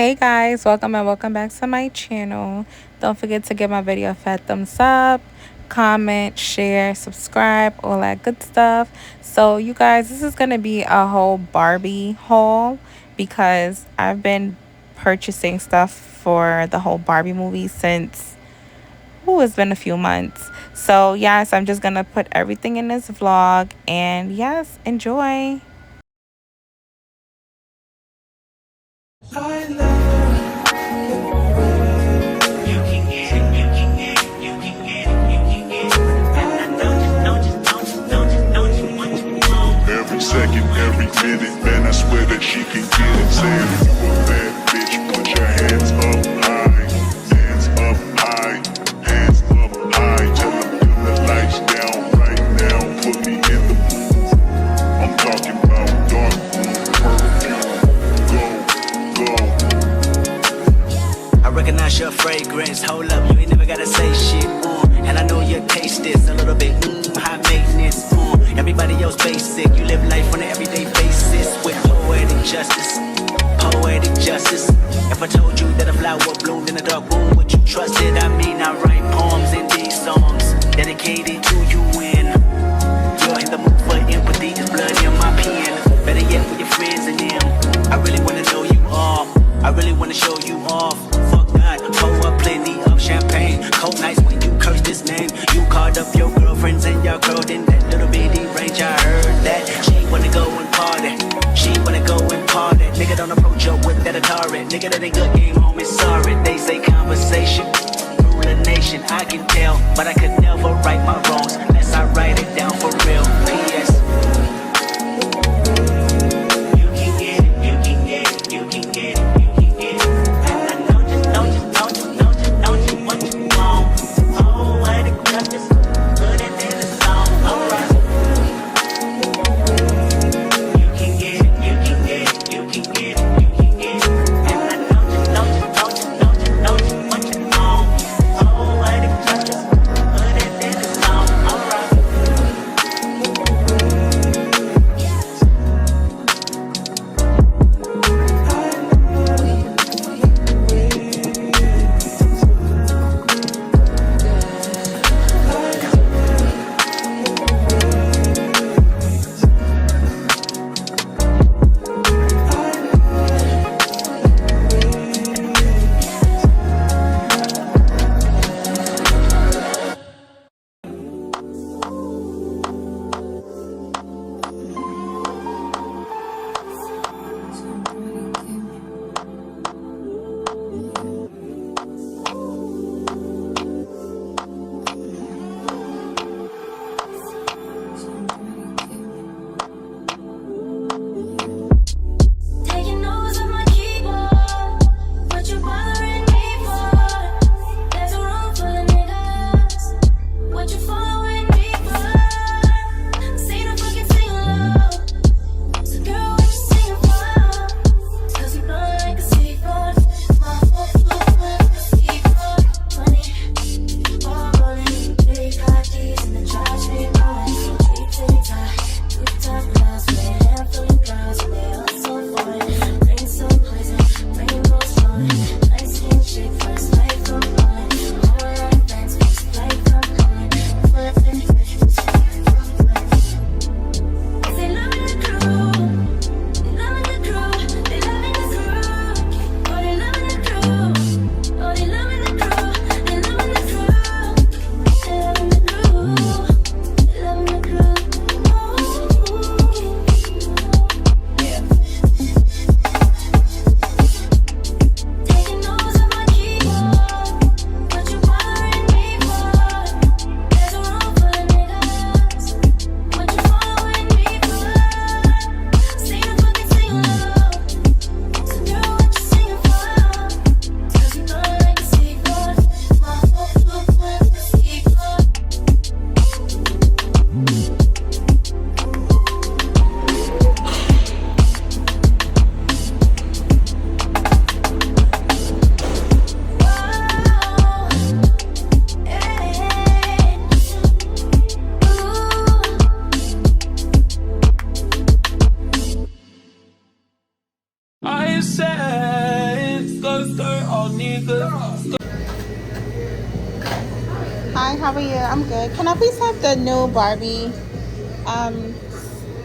Hey guys, welcome and welcome back to my channel. Don't forget to give my video a fat thumbs up, comment, share, subscribe, all that good stuff. So you guys, this is going to be a whole Barbie haul because I've been purchasing stuff for the whole Barbie movie since it's been a few months. So yes, I'm just going to put everything in this vlog and yes, enjoy. Every second, every minute, man, I swear that she can get it. Saying you a bad bitch, put your hands up high, hands up high, hands up high. Tell them dim the lights down right now, put me in the mood. I'm talking about dark room, perfume, go. I recognize your fragrance, hold up, you ain't never gotta say shit, and I know your taste is a little bit, high maintenance, everybody else basic, you live life on an everyday basis, with poetic justice, poetic justice. If I told you that a flower bloomed in a dark room, would you trust it? I mean, I write poems in these songs, dedicated to you when you're in the mood for empathy, is blood in my pen, better yet with your friends and them, I really wanna know you all, I really wanna show you off. Pour up plenty of champagne. Cold nights when you curse this name. You called up your girlfriends and your girl in that little bitty range. I heard that she wanna go and party. She wanna go and party. Nigga, don't approach her with that Atari. Nigga, that ain't good game, homie. Sorry, they say conversation rule a nation. I can tell, but I could never right my wrongs unless I write it down for real. P.S. You can get it. You can get it. You can get it. Hi, how are you? I'm good. Can I please have the new Barbie um,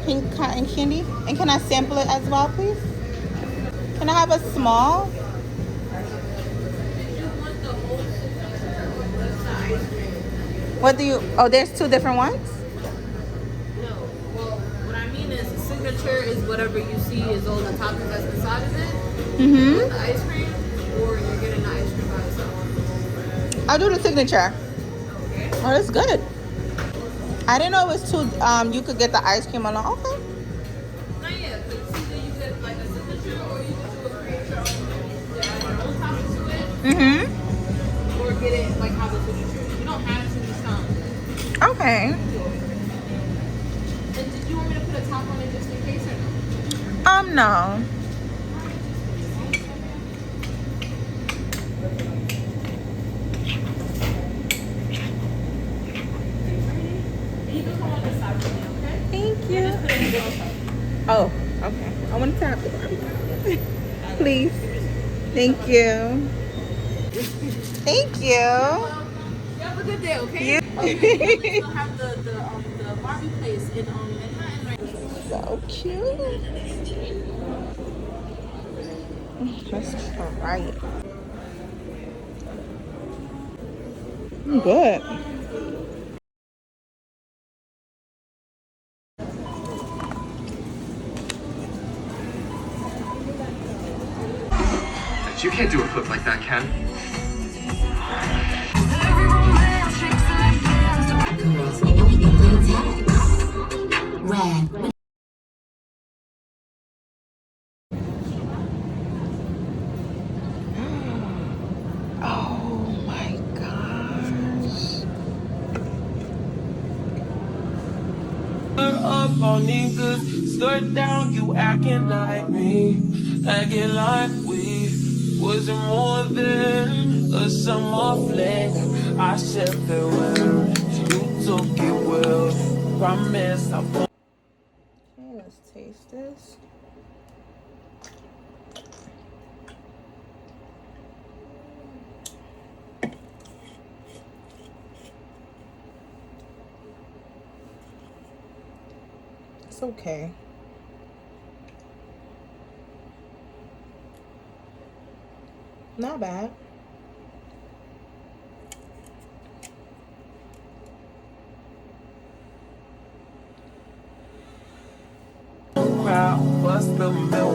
pink cotton candy? And can I sample it as well, please? Can I have a small? What do you, oh, there's two different ones? No. Well, what I mean is, signature is whatever you see is all the toppings that's inside of it. Mm-hmm. The ice cream, or you're getting the ice cream by itself. I'll do the signature. Okay. Oh, that's good. I didn't know it was two, you could get the ice cream alone. Okay. Not yet, but it's either you get like a signature or you can do a create your own, add your own toppings to it, Mm-hmm. or get it like how the signature. You don't have to just Okay. And did you want me to put a top on it just in case or no? No. You can come on this side with me, okay? Thank you. Just put it in the middle side. Oh, okay. I want to tap the Barbie. Please. Thank you. Thank you. You have a good day, okay? You. We still have the Barbie place in Manhattan right now. So cute. Let's try it. Good. You can't do a flip like that, Ken. Red. Oh my gosh. Up on niggas, start down, you acting like me, acting like we wasn't more than a summer fling. I said farewell, you took it well, promise I won't. Okay, let's taste this. It's okay. Not bad. Crowd, bust the milk.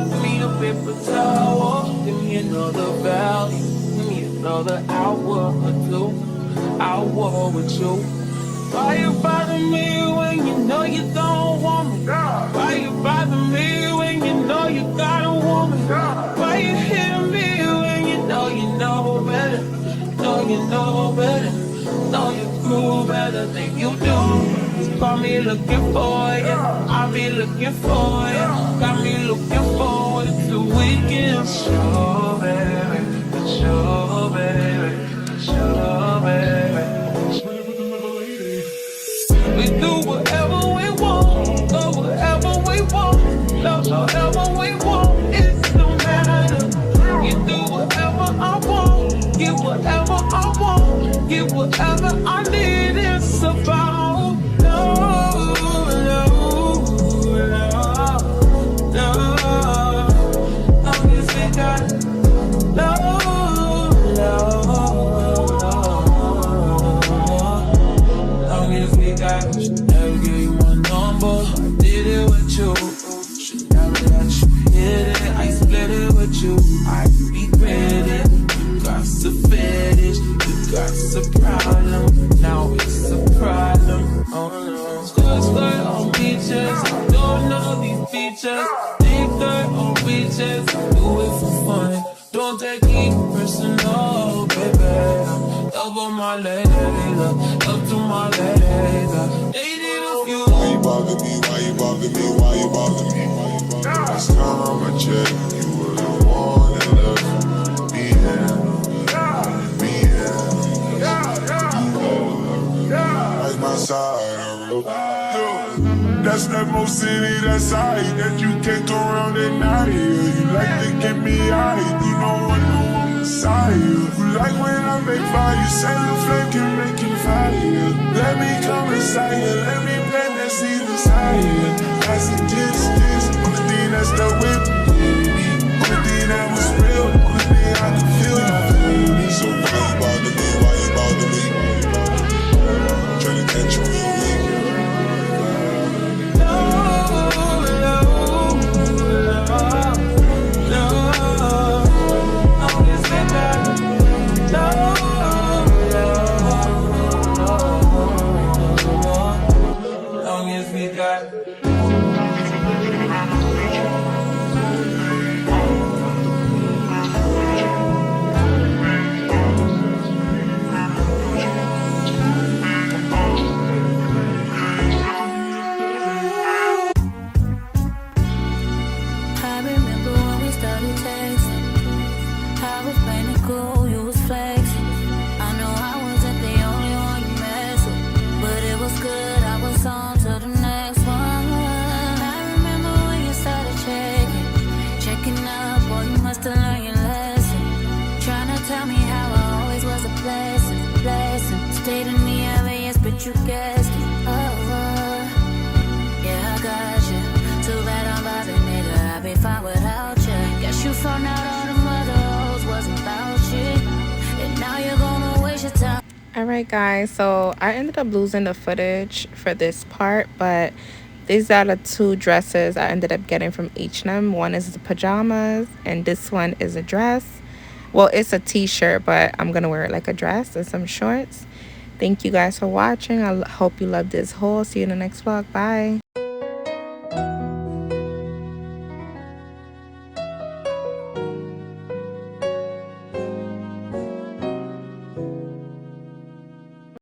Give me a paper towel, give me another valley, give me another hour or two. Hour with you. Why you bother me when you know you don't want me? Why you bother me when you know you got a woman? Why you hit me when you know better? Know you know better. Know you cool better than you do. Just call me looking for you. I'll be looking for you. Got me looking forward to weekend. Sure, baby. Sure, baby. Sure, baby. We do whatever we want, go wherever we want, love however we want, it don't matter. You do whatever I want, get whatever I want, get whatever I need, it's about love, love, love, love. Long as we got love, love, long as we got, should never give you my number. I did it with you. Should never let you hit it. I split it with you. I regret it. You got some fetish. You got some problem. Now it's a problem. Oh no. Skirt on beaches. Don't know these features. Think dirt on beaches. Do it for fun. Don't take it personal, baby. Love on my lady, love to my lady. They did a few. Why you bother me? Why you bother me? Why you bother me? Last time I checked, you were the one that loved me. Like my side, that's that most city, that side that you can't go around at night. You like to get me high, you know I know I'm Messiah. You like when I fake fire, send the flame can make you fire. Let me come inside you, let me plant that seed inside you. As it gets this, only thing that's stuck with me, only thing that was real, only thing I can feel you. So why you bother me, why you bother me? Trying to catch you real weak. I remember when we started texting. I was playing it cool, you was flexing. I know I wasn't the only one you messed with, but it was good. I was on to the next one. I remember when you started checking up. Boy, you must have learned your lesson. Trying to tell me how I always was a blessing. Stayed in the obvious, but you guessed it. Yeah, I got you. Too bad I'm vibing, nigga. I'd be fine without you. Guess you found out all the mother hoes wasn't about you, and now you're gonna waste your time. All right, guys, so I ended up losing the footage for this part, but these are the two dresses I ended up getting from H&M. One is the pajamas, and this one is a dress. Well, it's a t-shirt, but I'm gonna wear it like a dress and some shorts. Thank you guys for watching. I hope you loved this haul. See you in the next vlog. Bye.